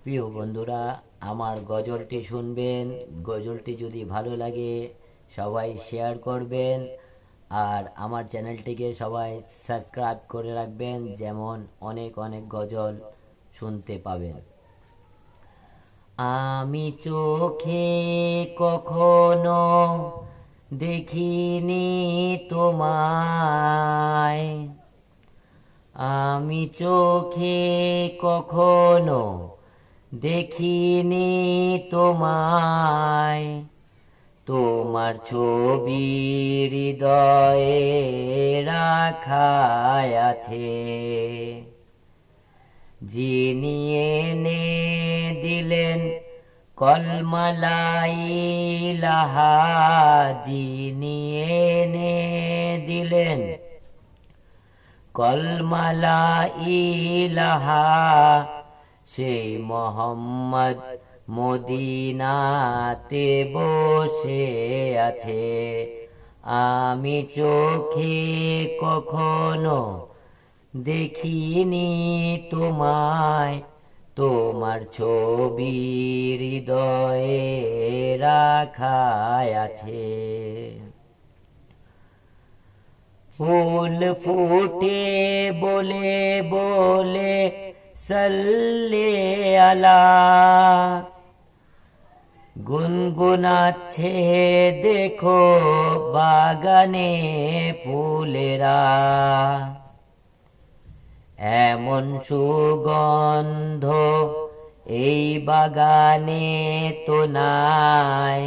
প্রিয় বন্ধুরা, আমার গজলটি শুনবেন। গজলটি যদি ভালো লাগে সবাই শেয়ার করবেন, আর আমার চ্যানেলটিকে সবাই সাবস্ক্রাইব করে রাখবেন, যেমন অনেক অনেক গজল শুনতে পাবেন। আমি চোখে কখনো দেখিনি তোমায়, আমি চোখে কখনো দেখিনি তোমায়, তোমার ছবি হৃদয়ে রাখা আছে। যিনি এনে দিলেন কলমা লা ইলাহা, যিনি এনে দিলেন কলমা লা ইলাহা, সেই মোহাম্মদ মদিনাতে বসে আছে। আমি চোখে কখনো দেখিনি তোমায়, তোমার ছবি হৃদয়ে রাখা আছে। ফুল ফুটে বলে বলে সাল্লে আলা, গুনগুনাচ্ছে দেখো বাগানে ফুলেরা। এমন সুগন্ধ এই বাগানে তো নাই,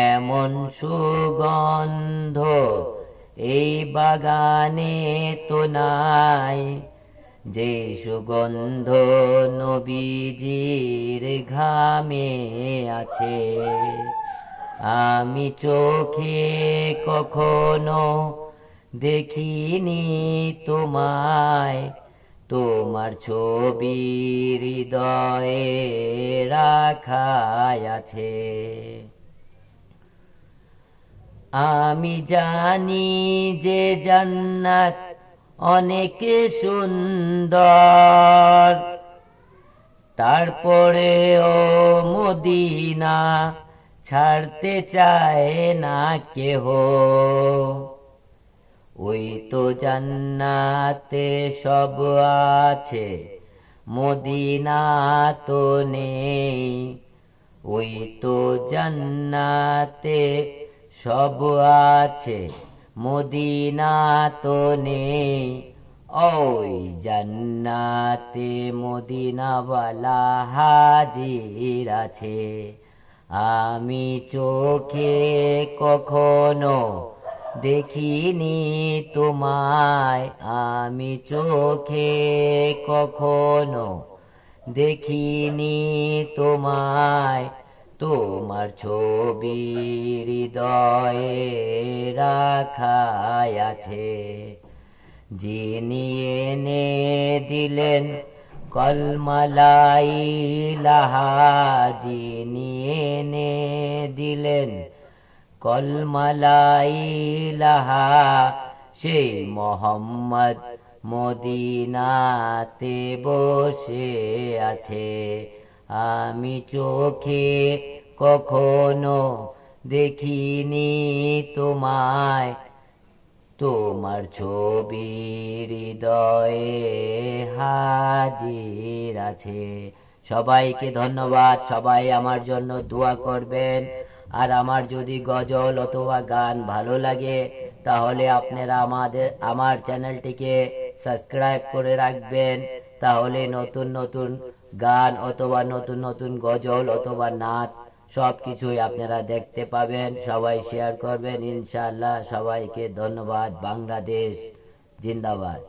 এমন সুগন্ধ এই বাগানে তো নাই, যে সুগন্ধ নবীজির ঘামে আছে। আমি চোখে কখনো দেখিনি তোমায়, তোমার ছবি হৃদয়ে রাখা আছে। আমি জানি যে জান্নাত অনেক সুন্দর, তারপরেও মদিনা ছাড়তে চায় না কেহ। ওই তো জান্নাতে সব আছে, মদিনা তো নেই। ওই তো জান্নাতে সব আছে, মদিনা তো নেই। ওই জান্নাতে মদিনাওয়ালা হাজির আছে। আমি চোখে কখনো দেখিনি তোমায়, আমি চোখে কখনো দেখিনি তোমায়, তোমার ছবি হৃদয়ে রাখা আছে। যিনি এনে দিলেন কলমা লা ইলাহা, যিনি এনে দিলেন কলমা লা ইলাহা, সেই মোহাম্মদ মদিনাতে বসে আছে। আমি চোখে কখনো দেখিনি তোমায়, তোমার ছবি হৃদয়ে হাজির আছে। সবাইকে ধন্যবাদ। সবাই আমার জন্য দোয়া করবেন। আর আমার যদি গজল অথবা গান ভালো লাগে তাহলে আপনারা আমার চ্যানেলটিকে সাবস্ক্রাইব করে রাখবেন। তাহলে নতুন নতুন গান অথবা নতুন নতুন গজল অথবা নাচ সব কিছুই আপনারা দেখতে পাবেন। সবাই শেয়ার করবেন ইনশাআল্লাহ। সবাইকে ধন্যবাদ। বাংলাদেশ জিন্দাবাদ।